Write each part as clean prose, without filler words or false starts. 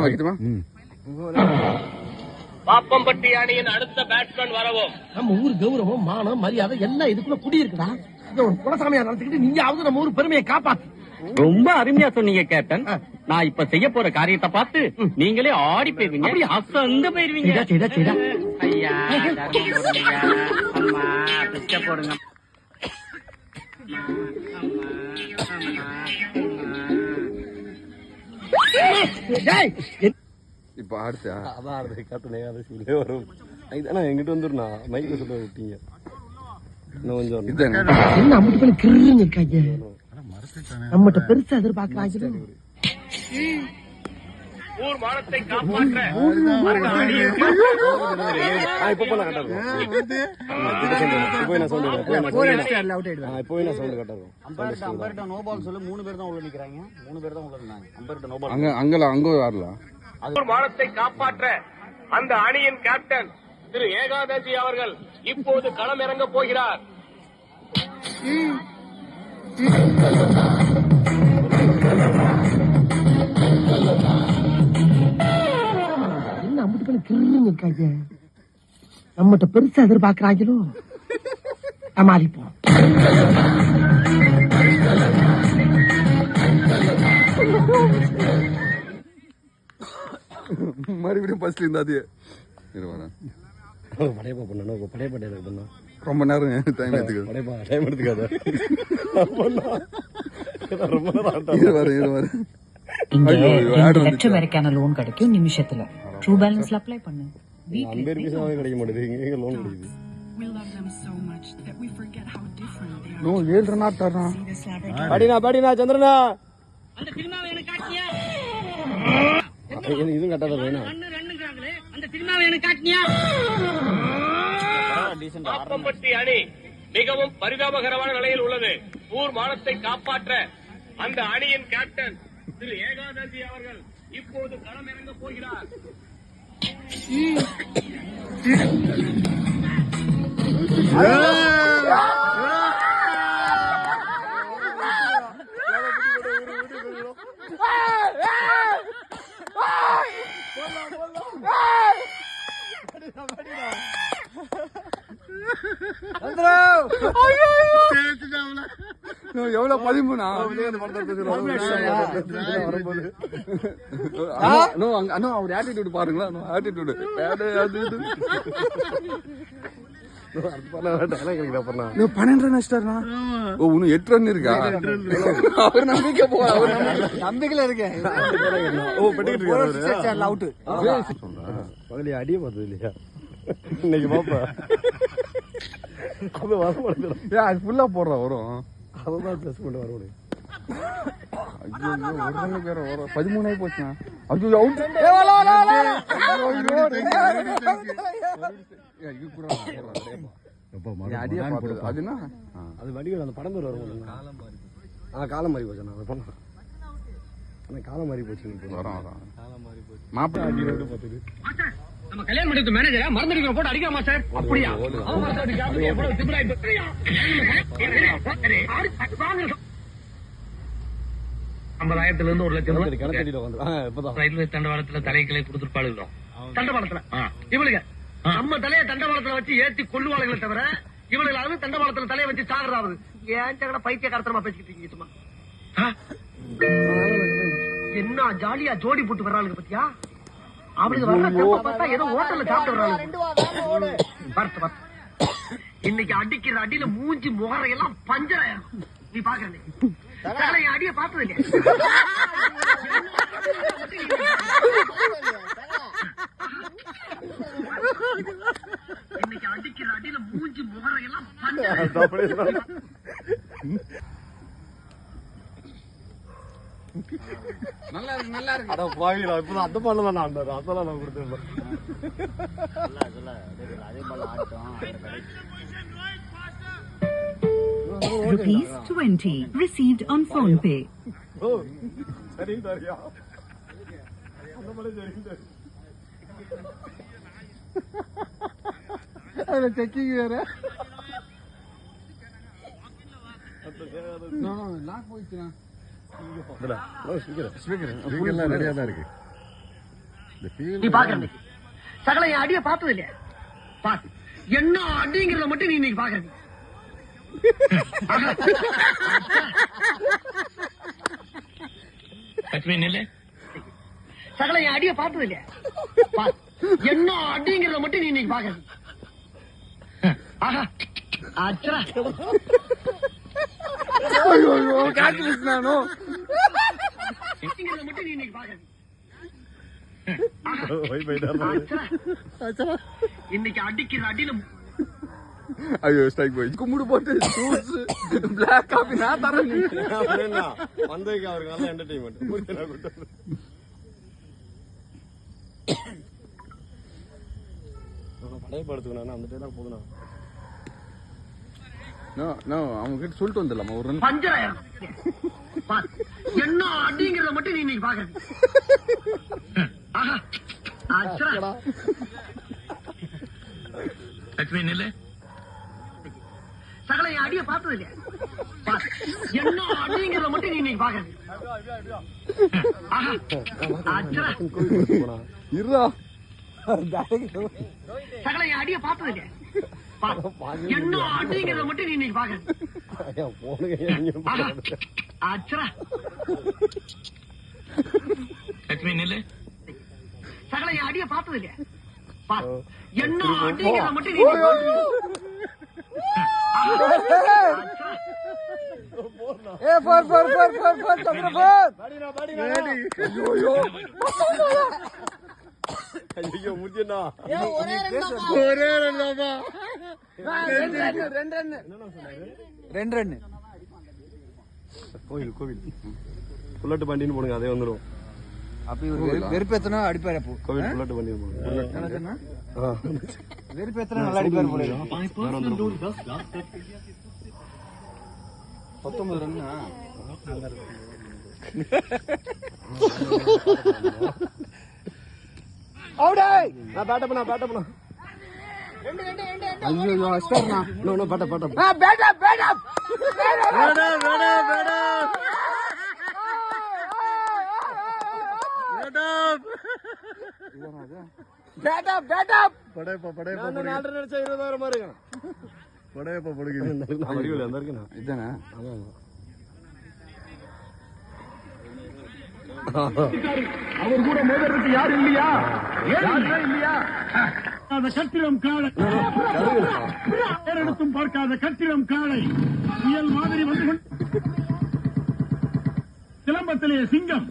வைக்கட்டுமா? பாப்பம்பட்டி அணியின் அடுத்த பேட்ஸ்மேன் வரவும். நம்ம ஊர் கௌரவம் மானம் மரியாதை எல்லாம் இதுக்குள்ள குடியிருக்குடா. ஒரு குலசாமியா நடத்திக்கிட்டு நீயாவது நம்ம ஊர் பெருமையை காப்பாத்து. ரொம்ப அருமையா சொன்னீங்க கேப்டன். நான் இப்ப செய்ய போற காரியத்தை பார்த்து நீங்களே ஆடி போயிருவீங்க, அசந்து போயிருவீங்க. ஐயா அம்மா பிச்சை போடுங்க. இப்ப அடுத்தா அதான் காட்டுனே அது சொல்லே வரும். இதானா எங்கிட்ட வந்துருண்ணா மைக்ல சொல்ல விட்டீங்க. இன்னும் கொஞ்சம் என்ன அம்பிட்டு பண்ணி கிருன்னு இருக்காங்க. நம்மகிட்ட பெருசா எதிர்பார்க்கறாங்க. ஊர் மானத்தை காப்பாற்ற இப்ப போனா கட்டா போய் நான் சொல்லுவேன். போய் நான் சொல்ல கட்டா அம்பர்ட்ட நோ பால் சொல்லு. 3 பேர் தான் உள்ள நிக்கிறாங்க. 3 பேர் தான் உள்ள இருந்தாங்க. அம்பர்ட்ட நோ பால். அங்க வரலாம். ஊர் மானத்தை காப்பாற்ற அந்த அணியின் கேப்டன் திரு ஏகாதசி அவர்கள் இப்போது களம் இறங்க போகிறார். என்ன அம்பிட்டு பண்ணி கிருன்னு இருக்காங்க. நம்மகிட்ட பெருசா எதிர்பார்க்கறாங்களோ. சமாளிப்போம். மறுபடியும் பஸ்ல இருந்தாது வரேன். படையப்பா பண்ணணும். படையப்பாட்டை பண்ணணும். ரொம்ப நேரம் டைம் எடுத்துக்காது. படையப்பா டைம் எடுத்துக்காத. லட்சம் லோன் கிடைக்கும் நிமிஷத்துல. ட்ரூ பேலன்ஸ்ல அப்ளை பண்ணு. கிடைக்க மாட்டேங்குது. லோன் கிடைக்குது. படினா சந்திரனா இதுவும் கட்டாத வேணும். பாப்பம்பட்டி அணி மிகவும் பரிதாபகரமான நிலையில் உள்ளது. ஊர் மானத்தை காப்பாற்ற அந்த அணியின் கேப்டன் திரு ஏகாதசி அவர்கள் இப்போது களம் இறங்க போகிறார். எவ்வளவு 13 அவர் ஆட்டிடியூட் பாருங்களா. ஆட்டிடியூட் 12 ரன் அடிச்சிட்டாருனா. இன்னும் 8 ரன் இருக்கா? அவர் நம்பிக்கை நம்பிக்கையில இருக்கேன். பகலியா அடியே பார்த்தது இல்லையா இன்னைக்கு பாப்பா. அது வர அது ஃபுல்லா போடுறா வரும். அதுதான் பிளஸ் பண்ண வர முடியும். 13 ஆகி போச்சுண்ணா. அது அவுட். அது வடிவில் அந்த படம் பேர் வரும். காலம் மாறி போச்சு. காலம் மாறி போச்சு. மாப்பிள்ளை நம்ம கல்யாணம் பண்ணிட்டு மேனேஜரா மறந்துடுங்க போட்டு அடிக்காமா சார்? அப்படியா? இருந்து 1 லட்சம் ரயில்வே தண்டவாளத்துல தலைகளை கொடுத்துருப்பாளுங்க. தண்டவாளத்துல இவளுங்க நம்ம தலையை தண்டவாளத்துல வச்சு ஏத்தி கொள்ளுவாளுகளை தவிர இவளுக்கு தண்டவாளத்துல தலையை வச்சு சாகுறாவது. ஏன் பைத்தியக்காரத்தனமா பேசிக்கிட்டு இருக்கீங்க சும்மா? என்ன ஜாலியா ஜோடி போட்டு வர்றாளுங்க பத்தியா? அவளுக்கு வர்ற பார்த்தா ஏதோ ஹோட்டல்ல சாப்பிட்டு வர்றாங்க. இன்னைக்கு அடிக்கிற அடியில மூஞ்சி முகரையெல்லாம் பஞ்சராயிரும். நீ பாக்குற அடிய பார்த்தது இல்லையா? இன்னைக்கு அடிக்கிற அடியில மூஞ்சி முகரையெல்லாம் பஞ்சராயிரும். நல்லா இருக்கு. அட பாவிடா, இப்பதான் அந்த பால்ல தான் ஆண்டாரு. அதெல்லாம் நான் கொடுத்துருந்தேன். ₹20 received on phone pay. சரி சரியா அந்த மாதிரி சரி. அதுல செக்கிங் வேற. லாக் போயிடுச்சுனா. ஸ்பீக்கர் ரெடியா தான் இருக்கு. நீ பாக்குற சகல என் அடிய பார்த்தது இல்லையா பாத்து என்ன அடிங்கிறத மட்டும் நீ இன்னைக்கு பாக்குற சகல என் அடிய பார்த்தது இல்லையா என்ன அடிங்கிறத மட்டும் நீ இன்னைக்கு பாக்குற நானும் மட்டும் நீ இன்னைக்கு பாக்குற இன்னைக்கு அடிக்கிற அடியில ஐயோ ஸ்ட்ரைக் போய் கும்பிடு போட்டு ஜூஸ் பிளாக் காபி நான் தரேன் வந்ததுக்கு அவருக்கு நல்ல என்டர்டைன்மெண்ட் பழைய படுத்துக்கணும் அந்த டைம் போதும் அவங்க கிட்ட சொல்லிட்டு வந்துடலாமா ஒரு ரன் பஞ்சராயிரம் என்ன அடிங்கிறத மட்டும் நீ இன்னைக்கு பாக்குற சகல என் அடிய பார்த்தது இல்லையா என்ன அடிங்கிறத மட்டும் நீ இன்னைக்கு பாக்குற இருடா சகல என் அடிய பார்த்தது இல்லையா என்ன அடிங்கிறத மட்டும் நீ இன்னைக்கு பாக்குற சகல என் அடிய பார்த்தது இல்லையா என்ன அடிங்கிறத மட்டும் நீ ஐயோ முடிஞ்சா ரெண்டு கோவில் புல்லட்டு பண்டின்னு போடுங்க அதே வந்துடும் அப்படி வெறுப்பேத்தனா அடிப்பாரு அப்போ கோவில் புல்லட்டு பண்டின்னு போடுங்க வெறுப்பேத்தனா நல்லா அடிப்பாரு போல 19 ரன்னா நான் பேட்ட பண்ணா ஐயோ அஸ்டர்னா நோ பேட்ட படையப்பா நான் நினைச்சா 20,000 மாதிரி படையப்பா படுக்குது நான் வரிகள் அந்த இருக்கேன் இதுதானே அவர் கூட மோதற்கு யாரும் இல்லையா இல்லையா கட்டிடம் காளை ஏறெடுத்தும் பார்க்காத கட்டிடம் காளை புயல் மாதிரி வந்து சிலம்பத்திலே சிங்கம்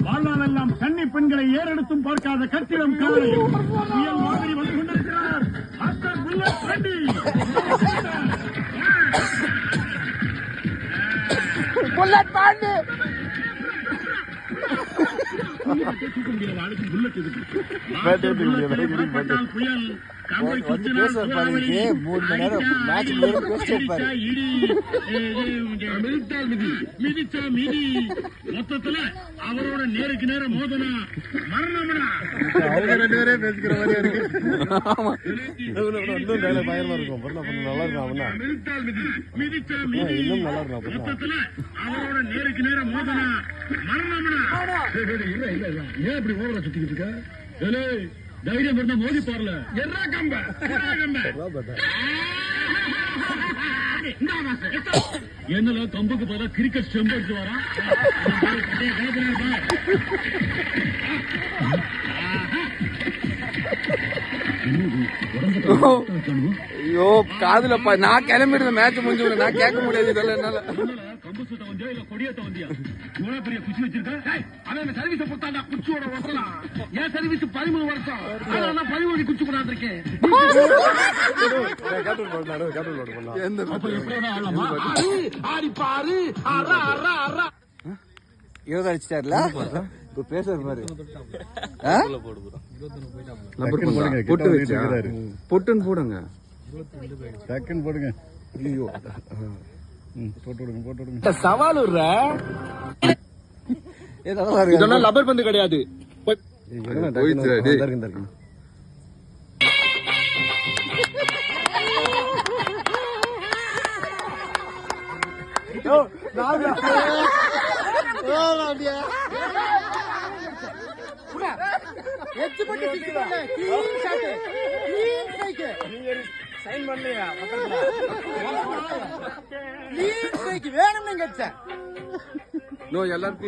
வாழ்நாளெல்லாம் கன்னி பெண்களை ஏறெடுத்தும் பார்க்காத கட்டிடம் காளை புயல் மாதிரி வந்து கொண்டிருக்கிறார் மாஸ்டர் புல்லட் பாண்டி புயல் மொத்தத்துல அவரோட நேருக்கு நேரம் மோதனா மரணம்னா பேசிக்கிற மாதிரியா இருக்கு பயமா இருக்கும் நல்லா இருக்கும் இன்னும் நல்லா இருக்கும் மொத்தத்துல அவரோட நேருக்கு நேரம் மோதனா மரணம்னா ஏன் இப்படி ஓவரா சுத்திக்கிட்டு இருக்க தைரியம் இருந்தா மோதி பாருல என்ன கம்ப என்னல கம்புக்கு பதிலா கிரிக்கெட் ஸ்டெம்ப் அடிச்சு வரான் ஐயோ காதுல நான் கிளம்பிடுறேன் மேட்ச் முடிஞ்சு நான் கேட்க முடியாது இதெல்லாம் என்னால கம்பு சுத்த வந்தியா இல்ல கொடியேத்த வந்தியா இவ்வளவு பெரிய குச்சி வச்சிருக்க அவன் சர்வீஸ் கொடுத்தாண்டா குச்சியோட ஒட்டலாம் ஏன் சர்வீஸ் 13 வருஷம் ஆனா 13 குச்சி கொண்டாந்துருக்கேன் ஆடி பாரு இருபது அடிச்சிட்டாருல இப்ப பேசுற மாதிரி பொட்டு வச்சா பொட்டுன்னு போடுங்க டக்குன்னு போடுங்க ஐயோ போட்டு விடுங்க சவால் இதெல்லாம் லப்பர் பந்து கிடையாது அப்படியா சைன் பண்ணலையா எல்லாரும்